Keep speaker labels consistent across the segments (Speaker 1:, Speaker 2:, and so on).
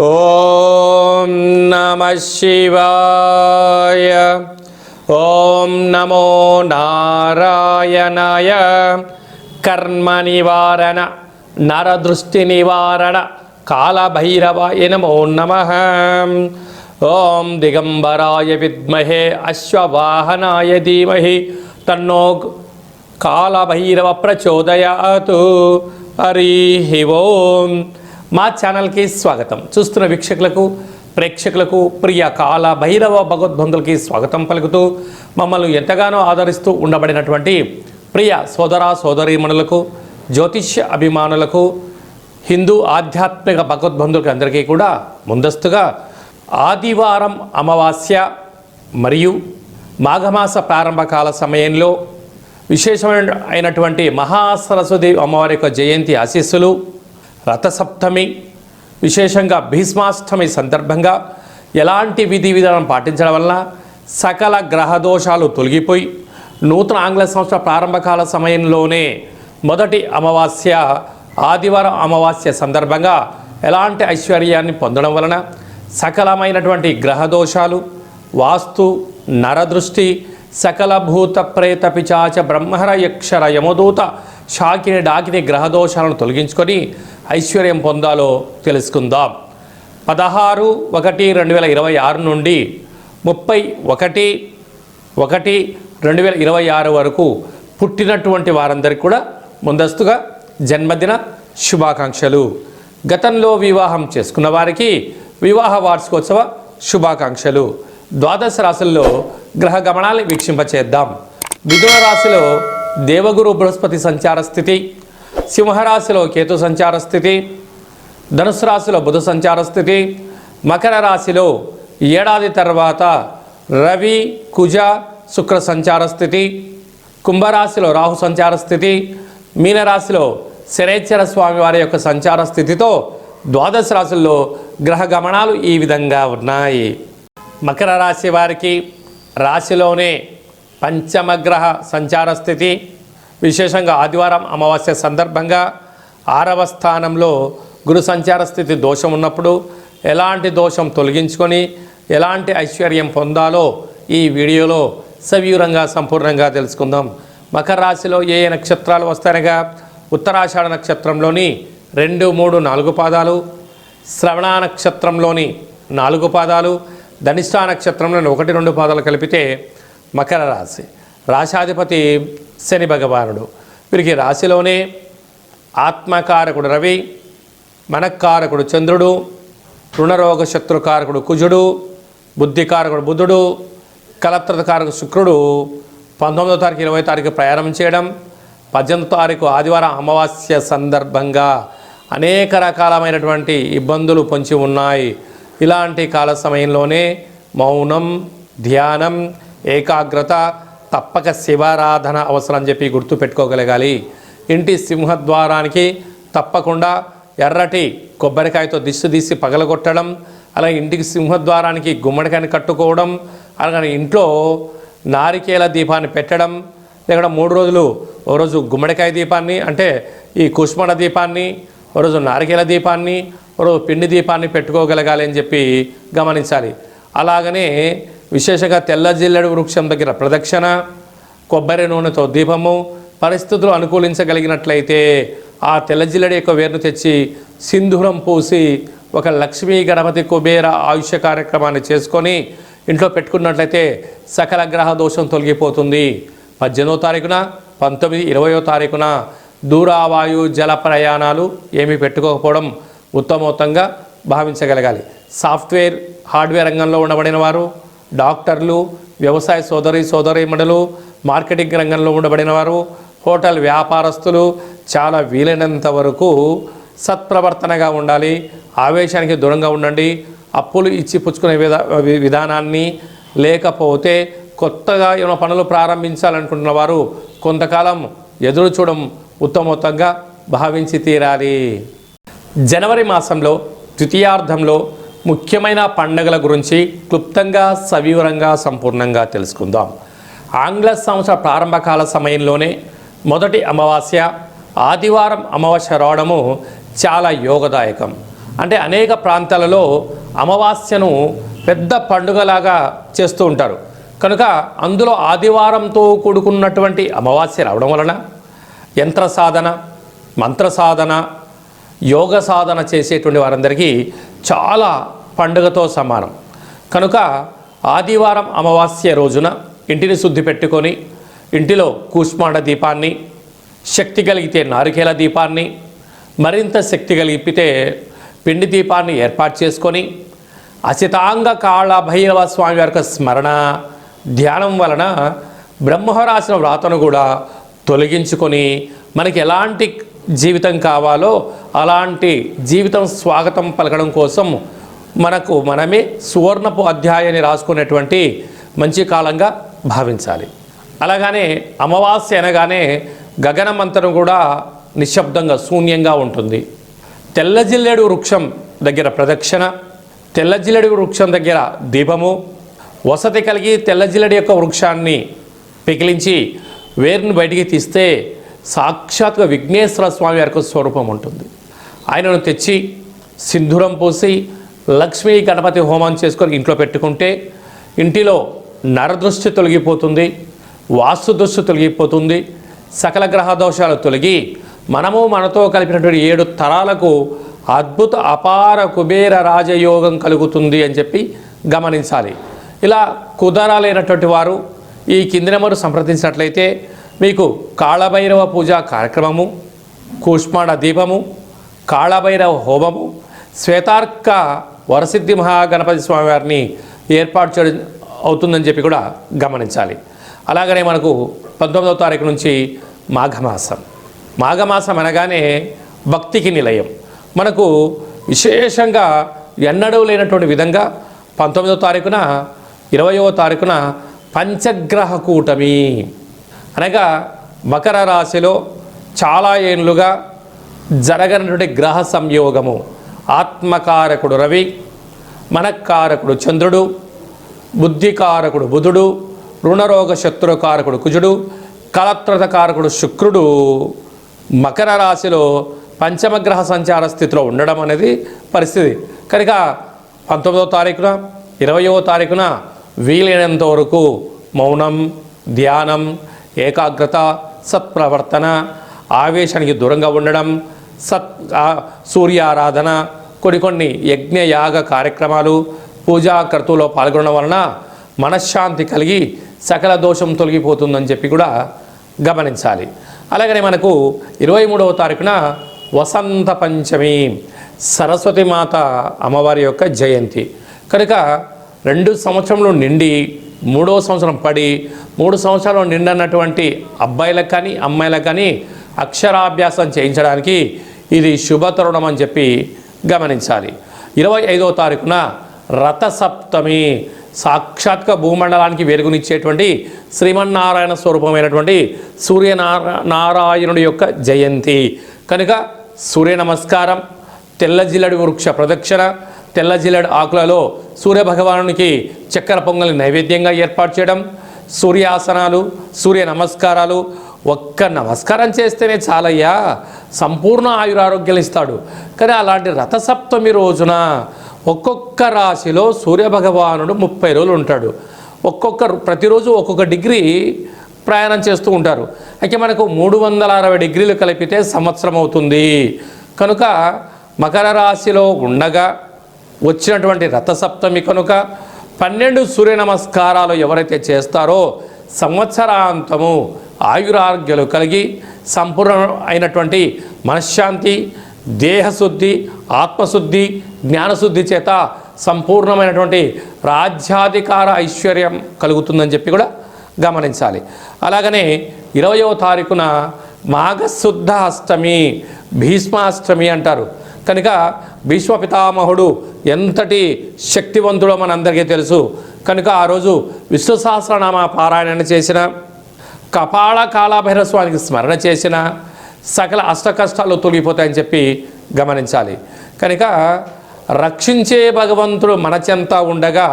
Speaker 1: ఓం నమః శివాయ. ఓం నమో నారాయణాయ. కర్మ నివారణ నరదృష్టి నివారణ కాళభైరవాయ నమో నమః. ఓం దిగంబరాయ విద్మహే అశ్వవాహనాయ ధీమహి తన్నో కాళభైరవ ప్రచోదయాతు. హరి ఓం. మా ఛానల్కి స్వాగతం. చూస్తున్న వీక్షకులకు ప్రేక్షకులకు ప్రియ కాళభైరవ భగవద్బంధులకి స్వాగతం పలుకుతూ మమ్మల్ని ఎంతగానో ఆదరిస్తూ ఉండబడినటువంటి ప్రియ సోదర సోదరీమణులకు, జ్యోతిష్య అభిమానులకు, హిందూ ఆధ్యాత్మిక భగవద్బంధులకి అందరికీ కూడా ముందస్తుగా ఆదివారం అమావాస్య మరియు మాఘమాస ప్రారంభకాల సమయంలో విశేషమైనటువంటి మహాసరస్వతి అమ్మవారి యొక్క జయంతి ఆశీస్సులు, రథసప్తమి, విశేషంగా భీష్మాష్టమి సందర్భంగా ఎలాంటి విధి విధానం పాటించడం వలన సకల గ్రహదోషాలు తొలగిపోయి నూతన ఆంగ్ల సంవత్సర ప్రారంభకాల సమయంలోనే మొదటి అమావాస్య ఆదివారం అమావాస్య సందర్భంగా ఎలాంటి ఐశ్వర్యాన్ని పొందడం వలన సకలమైనటువంటి గ్రహదోషాలు, వాస్తు, నరదృష్టి, సకల భూత ప్రేత పిచాచ బ్రహ్మర యక్షర యమదూత శాకిని డాకిని గ్రహదోషాలను తొలగించుకొని ఐశ్వర్యం పొందాలో తెలుసుకుందాం. 16/1/2026 నుండి 31/1/2026 వరకు పుట్టినటువంటి వారందరికీ కూడా ముందస్తుగా జన్మదిన శుభాకాంక్షలు. గతంలో వివాహం చేసుకున్న వారికి వివాహ వార్షికోత్సవ శుభాకాంక్షలు. ద్వాదశ రాశుల్లో గ్రహ గమనాన్ని వీక్షింపచేద్దాం. మిథున రాశిలో దేవగురు బృహస్పతి సంచార స్థితి, సింహరాశిలో కేతు సంచార స్థితి, ధనుసు రాశిలో బుధ సంచార స్థితి, మకర రాశిలో ఏడాది తర్వాత రవి కుజ శుక్ర సంచార స్థితి, కుంభరాశిలో రాహు సంచార స్థితి, మీనరాశిలో శనేశ్వర స్వామి వారి యొక్క సంచార స్థితితో ద్వాదశ రాశుల్లో గ్రహ గమనాలు ఈ విధంగా ఉన్నాయి. మకర రాశి వారికి రాశిలోనే పంచమగ్రహ సంచార స్థితి, విశేషంగా ఆదివారం అమావాస్య సందర్భంగా 6వ స్థానంలో గురు సంచార స్థితి దోషం ఉన్నప్పుడు ఎలాంటి దోషం తొలగించుకొని ఎలాంటి ఐశ్వర్యం పొందాలో ఈ వీడియోలో సవివరంగా సంపూర్ణంగా తెలుసుకుందాం. మకర రాశిలో ఏ నక్షత్రాలు వస్తాయనగా ఉత్తరాషాఢ నక్షత్రంలోని 2, 3, 4 పాదాలు, శ్రవణ నక్షత్రంలోని 4 పాదాలు, ధనిష్ఠా నక్షత్రంలోని 1, 2 పాదాలు కలిపితే మకర రాశి. రాశాధిపతి శని భగవానుడు. వీరికి రాశిలోనే ఆత్మకారకుడు రవి, మనక్కారకుడు చంద్రుడు, రుణరోగ శత్రుకారకుడు కుజుడు, బుద్ధికారకుడు బుధుడు, కలత్రకారకుడు శుక్రుడు 19వ తారీఖు 20వ తారీఖు ప్రయాణం చేయడం, 18వ తారీఖు ఆదివారం అమావాస్య సందర్భంగా అనేక రకాలమైనటువంటి ఇబ్బందులు పొంచి ఉన్నాయి. ఇలాంటి కాల సమయంలోనే మౌనం, ధ్యానం, ఏకాగ్రత, తప్పక శివారాధన అవసరం అని చెప్పి గుర్తుపెట్టుకోగలగాలి. ఇంటి సింహద్వారానికి తప్పకుండా ఎర్రటి కొబ్బరికాయతో దిష్టి తీసి పగలగొట్టడం, అలాగే ఇంటికి సింహద్వారానికి గుమ్మడికాయని కట్టుకోవడం, అలాగే ఇంట్లో నారికేల దీపాన్ని పెట్టడం, లేకుండా 3 రోజులు ఓ రోజు గుమ్మడికాయ దీపాన్ని అంటే ఈ కుష్మణ దీపాన్ని, ఓ రోజు నారికేల దీపాన్ని, ఓ రోజు పిండి దీపాన్ని పెట్టుకోగలగాలి అని చెప్పి గమనించాలి. అలాగనే విశేషంగా తెల్ల జిల్లెడు వృక్షం దగ్గర ప్రదక్షిణ, కొబ్బరి నూనెతో దీపము, పరిస్థితులు అనుకూలించగలిగినట్లయితే ఆ తెల్ల జిల్లెడి యొక్క వేరును తెచ్చి సింధూరం పూసి ఒక లక్ష్మీ గణపతి కుబేర ఆయుష్య కార్యక్రమాన్ని చేసుకొని ఇంట్లో పెట్టుకున్నట్లయితే సకల గ్రహ దోషం తొలగిపోతుంది. 18వ తారీఖున, 19, 20వ తారీఖున దూరావాయు జల ప్రయాణాలు ఏమీ పెట్టుకోకపోవడం ఉత్తమోత్తంగా భావించగలగాలి. సాఫ్ట్వేర్ హార్డ్వేర్ రంగంలో ఉండబడిన వారు, డాక్టర్లు, వ్యవసాయ సోదరీమణులు, మార్కెటింగ్ రంగంలో ఉండబడిన వారు, హోటల్ వ్యాపారస్తులు చాలా వీలైనంత వరకు సత్ప్రవర్తనగా ఉండాలి. ఆవేశానికి దూరంగా ఉండండి. అప్పులు ఇచ్చి పుచ్చుకునే విధానాన్ని, లేకపోతే కొత్తగా ఏమైనా పనులు ప్రారంభించాలనుకుంటున్న వారు కొంతకాలం ఎదురు చూడడం ఉత్తమోత్తంగా భావించి తీరాలి. జనవరి మాసంలో ద్వితీయార్థంలో ముఖ్యమైన పండుగల గురించి క్లుప్తంగా సవివరంగా సంపూర్ణంగా తెలుసుకుందాం. ఆంగ్ల సంవత్సర ప్రారంభకాల సమయంలోనే మొదటి అమావాస్య ఆదివారం అమావాస్య రావడము చాలా యోగదాయకం. అంటే అనేక ప్రాంతాలలో అమావాస్యను పెద్ద పండుగలాగా చేస్తూ ఉంటారు. కనుక అందులో ఆదివారంతో కూడుకున్నటువంటి అమావాస్య రావడం వలన యంత్ర సాధన, మంత్ర సాధన, యోగ సాధన చేసేటువంటి వారందరికీ చాలా పండుగతో సమానం. కనుక ఆదివారం అమావాస్య రోజున ఇంటిని శుద్ధి పెట్టుకొని ఇంటిలో కూష్మాండ దీపాన్ని, శక్తి కలిగితే నారికేల దీపాన్ని, మరింత శక్తి కలిగితే పిండి దీపాన్ని ఏర్పాటు చేసుకొని అసితాంగ కాళ భైరవ స్వామి వారి స్మరణ ధ్యానం వలన బ్రహ్మ రాసిన వ్రాతను కూడా తొలగించుకొని మనకి ఎలాంటి జీవితం కావాలో అలాంటి జీవితం స్వాగతం పలకడం కోసం మనకు మనమే సువర్ణపు అధ్యాయాన్ని రాసుకునేటువంటి మంచి కాలంగా భావించాలి. అలాగనే అమావాస్య అనగానే గగనమంతరం కూడా నిశ్శబ్దంగా శూన్యంగా ఉంటుంది. తెల్లజిల్లేడు వృక్షం దగ్గర ప్రదక్షిణ, తెల్లజిల్లేడు వృక్షం దగ్గర దీపము, వసతి కలిగి తెల్లజిల్లేడు యొక్క వృక్షాన్ని పికిలించి వేరుని బయటికి తీస్తే సాక్షాత్గా విఘ్నేశ్వర స్వామి వారి స్వరూపం ఉంటుంది. ఆయనను తెచ్చి సింధూరం పోసి లక్ష్మీ గణపతి హోమం చేసుకొని ఇంట్లో పెట్టుకుంటే ఇంటిలో నరదృష్టి తొలగిపోతుంది, వాస్తు దృష్టి తొలగిపోతుంది, సకల గ్రహ దోషాలు తొలగి మనము మనతో కలిపినటువంటి 7 తరాలకు అద్భుత అపార కుబేర రాజయోగం కలుగుతుంది అని చెప్పి గమనించాలి. ఇలా కుదరాలైనటువంటి వారు ఈ కింది నెంబరు సంప్రదించినట్లయితే మీకు కాళభైరవ పూజా కార్యక్రమము, కూష్మాండ దీపము, కాళభైరవ హోమము, శ్వేతార్క వరసిద్ధి మహాగణపతి స్వామి వారిని ఏర్పాటు చేయడం అవుతుందని చెప్పి కూడా గమనించాలి. అలాగనే మనకు 19వ తారీఖు నుంచి మాఘమాసం. మాఘమాసం అనగానే భక్తికి నిలయం. మనకు విశేషంగా ఎన్నడూ లేనటువంటి విధంగా 19వ తారీఖున 20వ తారీఖున పంచగ్రహ కూటమి అనగా మకర రాశిలో చాలా ఏళ్ళుగా జరగనటువంటి గ్రహ సంయోగము. ఆత్మకారకుడు రవి, మనకారకుడు చంద్రుడు, బుద్ధికారకుడు బుధుడు, రుణరోగ శత్రుకారకుడు కుజుడు, కలత్రతకారకుడు శుక్రుడు మకర రాశిలో పంచమగ్రహ సంచార స్థితిలో ఉండడం అనేది పరిస్థితి. కనుక 19వ తారీఖున 20వ తారీఖున వీలైనంత వరకు మౌనం, ధ్యానం, ఏకాగ్రత, సత్ప్రవర్తన, ఆవేశానికి దూరంగా ఉండడం, సూర్యారాధన, కొన్ని యజ్ఞ యాగ కార్యక్రమాలు, పూజా క్రతువులో పాల్గొనడం వలన మనశ్శాంతి కలిగి సకల దోషం తొలగిపోతుందని చెప్పి కూడా గమనించాలి. అలాగనే మనకు 23వ తారీఖున వసంత పంచమి, సరస్వతి మాత అమ్మవారి యొక్క జయంతి. కనుక 2 సంవత్సరంలో నిండి 3వ సంవత్సరం పడి 3 సంవత్సరాలు నిండన్నటువంటి అబ్బాయిలకు కానీ అమ్మాయిలకు కానీ అక్షరాభ్యాసం చేయించడానికి ఇది శుభతరుణం అని చెప్పి గమనించాలి. 25వ తారీఖున రథసప్తమి, సాక్షాత్గా భూమండలానికి వెలుగునిచ్చేటువంటి శ్రీమన్నారాయణ స్వరూపమైనటువంటి సూర్యనారాయణుడి యొక్క జయంతి. కనుక సూర్య నమస్కారం, తెల్ల జిల్లడి వృక్ష ప్రదక్షిణ, తెల్ల జిల్లడి ఆకులలో సూర్యభగవానునికి చక్కెర పొంగలి నైవేద్యంగా ఏర్పాటు చేయడం, సూర్యాసనాలు, సూర్య నమస్కారాలు. ఒక్క నమస్కారం చేస్తేనే చాలయ్యా, సంపూర్ణ ఆయురారోగ్యాలు ఇస్తాడు. కానీ అలాంటి రథసప్తమి రోజున ఒక్కొక్క రాశిలో సూర్యభగవానుడు 30 రోజులు ఉంటాడు. ప్రతిరోజు ఒక్కొక్క డిగ్రీ ప్రయాణం చేస్తూ ఉంటారు. అయితే మనకు 360 డిగ్రీలు కలిపితే సంవత్సరం అవుతుంది. కనుక మకర రాశిలో ఉండగా వచ్చినటువంటి రథసప్తమి కనుక 12 సూర్య నమస్కారాలు ఎవరైతే చేస్తారో సంవత్సరాంతము ఆయురారోగ్యాలు కలిగి సంపూర్ణ అయినటువంటి మనశ్శాంతి, దేహశుద్ధి, ఆత్మశుద్ధి, జ్ఞానశుద్ధి చేత సంపూర్ణమైనటువంటి రాజ్యాధికార ఐశ్వర్యం కలుగుతుందని చెప్పి కూడా గమనించాలి. అలాగనే 20వ తారీఖున మాఘశుద్ధ అష్టమి, భీష్మాష్టమి అంటారు. కనుక భీష్మ పితామహుడు ఎంతటి శక్తివంతుడో మనందరికీ తెలుసు. కనుక ఆ రోజు విష్ణు సహస్రనామ పారాయణ చేసిన, కపాల కాళభైరవ స్వామికి స్మరణ చేసిన సకల అష్ట కష్టాలు తొలగిపోతాయని చెప్పి గమనించాలి. కనుక రక్షించే భగవంతుడు మన చెంత ఉండగా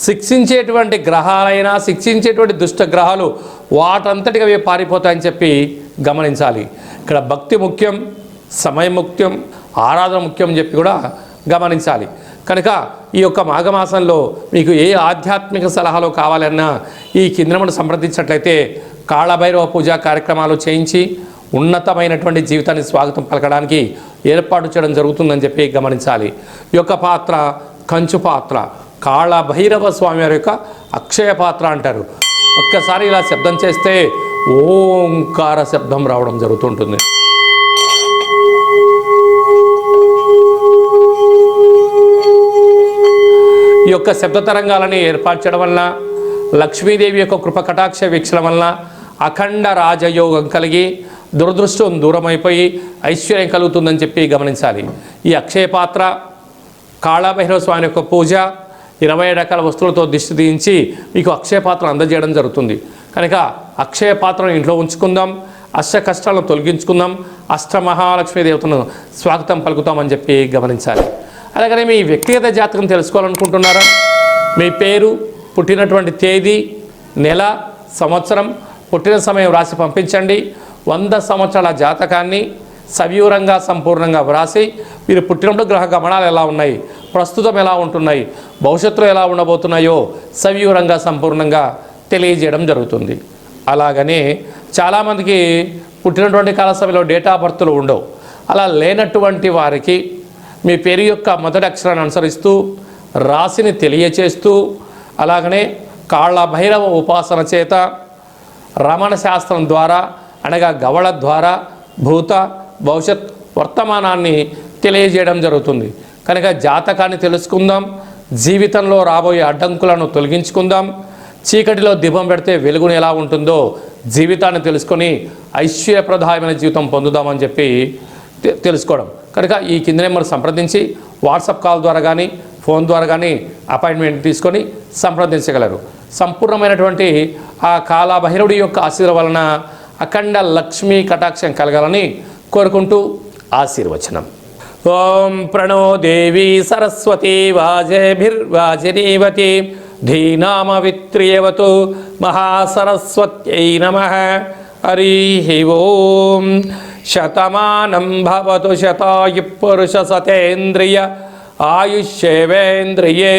Speaker 1: శిక్షించేటువంటి గ్రహాలైనా శిక్షించేటువంటి దుష్ట గ్రహాలు వాటంతటిగా అవి పారిపోతాయని చెప్పి గమనించాలి. ఇక్కడ భక్తి ముఖ్యం, సమయం ముఖ్యం, ఆరాధన ముఖ్యం అని చెప్పి కూడా గమనించాలి. కనుక ఈ యొక్క మాఘమాసంలో మీకు ఏ ఆధ్యాత్మిక సలహాలు కావాలన్నా ఈ కిందను సంప్రదించినట్లయితే కాళభైరవ పూజా కార్యక్రమాలు చేయించి ఉన్నతమైనటువంటి జీవితాన్ని స్వాగతం పలకడానికి ఏర్పాటు చేయడం జరుగుతుందని చెప్పి గమనించాలి. ఈ యొక్క పాత్ర కంచు పాత్ర, కాళభైరవ స్వామి వారి యొక్క అక్షయ పాత్ర అంటారు. ఒక్కసారి ఇలా శబ్దం చేస్తే ఓంకార శబ్దం రావడం జరుగుతుంటుంది. ఈ యొక్క శబ్ద తరంగాలని ఏర్పాటు చేయడం వలన లక్ష్మీదేవి యొక్క కృప కటాక్ష వీక్షణం వలన అఖండ రాజయోగం కలిగి దురదృష్టం దూరమైపోయి ఐశ్వర్యం కలుగుతుందని చెప్పి గమనించాలి. ఈ అక్షయ పాత్ర కాళభైరవ స్వామి యొక్క పూజ 20 రకాల వస్తువులతో దిష్టి తీయించి మీకు అక్షయ పాత్ర అందజేయడం జరుగుతుంది. కనుక అక్షయ పాత్రను ఇంట్లో ఉంచుకుందాం, అష్ట కష్టాలను తొలగించుకుందాం, అష్టమహాలక్ష్మీ దేవతను స్వాగతం పలుకుతామని చెప్పి గమనించాలి. అలాగనే మీ వ్యక్తిగత జాతకం తెలుసుకోవాలనుకుంటున్నారా? మీ పేరు, పుట్టినటువంటి తేదీ, నెల, సంవత్సరం, పుట్టిన సమయం రాసి పంపించండి. 100 సంవత్సరాల జాతకాన్ని సవివరంగా సంపూర్ణంగా వ్రాసి మీరు పుట్టినప్పుడు గ్రహ గమనాలు ఎలా ఉన్నాయి, ప్రస్తుతం ఎలా ఉంటున్నాయి, భవిష్యత్తులో ఎలా ఉండబోతున్నాయో సవివరంగా సంపూర్ణంగా తెలియజేయడం జరుగుతుంది. అలాగనే చాలామందికి పుట్టినటువంటి కాల సమయంలో డేట్ ఆఫ్ బర్త్లు ఉండవు. అలా లేనటువంటి వారికి మీ పేరు యొక్క మొదటి అక్షరాన్ని అనుసరిస్తూ రాశిని తెలియచేస్తూ అలాగనే కాళభైరవ ఉపాసన చేత రమణ శాస్త్రం ద్వారా అనగా గవళ ద్వారా భూత భవిష్యత్ వర్తమానాన్ని తెలియజేయడం జరుగుతుంది. కనుక జాతకాన్ని తెలుసుకుందాం, జీవితంలో రాబోయే అడ్డంకులను తొలగించుకుందాం. చీకటిలో దీపం పెడితే వెలుగును ఎలా ఉంటుందో జీవితాన్ని తెలుసుకొని ఐశ్వర్యప్రదాయమైన జీవితం పొందుదామని చెప్పి తెలుసుకోవడం. కనుక ఈ కింద నెంబర్ సంప్రదించి వాట్సాప్ కాల్ ద్వారా కానీ ఫోన్ ద్వారా కానీ అపాయింట్మెంట్ తీసుకొని సంప్రదించగలరు. సంపూర్ణమైనటువంటి ఆ కాళభైరవుడి యొక్క ఆశీర్వాదం వలన అఖండ లక్ష్మీ కటాక్షం కలగాలని కోరుకుంటూ ఆశీర్వచనం. ఓం ప్రణో దేవి సరస్వతి వాజేభిర్వాజినీవతి ధీనామవిత్రియవతు మహాసరస్వత్యై నమః. హరి ఓం. శతమానం భవతు శతాయు పురుష సతేంద్రియ ఆయుష్యేవేంద్రియే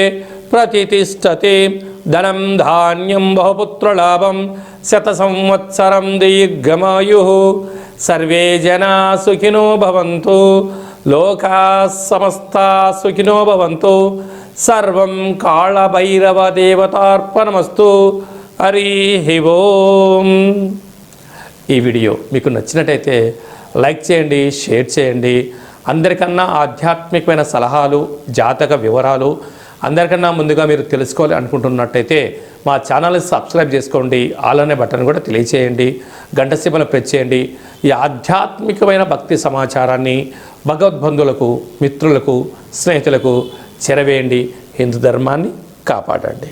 Speaker 1: ప్రతిష్టతి. ధనం ధాన్యం బహుపుత్రలాభం శత సంవత్సరం దీర్ఘమాయు. సర్వే జనా సుఖినో భవంతు, లోకా సమస్తా సుఖినో భవంతు. సర్వం కాళభైరవ దేవతార్పణమస్తు. హరి ఓం. ఈ వీడియో మీకు నచ్చినట్టయితే లైక్ చేయండి, షేర్ చేయండి. అందరికన్నా ఆధ్యాత్మికమైన సలహాలు, జాతక వివరాలు అందరికన్నా ముందుగా మీరు తెలుసుకోవాలి అనుకుంటున్నట్టయితే మా ఛానల్ని సబ్స్క్రైబ్ చేసుకోండి. ఆల్ అనే బటన్ కూడా తెలియచేయండి, గంట సింబల్ ప్రెస్ చేయండి. ఈ ఆధ్యాత్మికమైన భక్తి సమాచారాన్ని భగవద్బంధువులకు, మిత్రులకు, స్నేహితులకు చేరవేయండి. హిందూ ధర్మాన్ని కాపాడండి.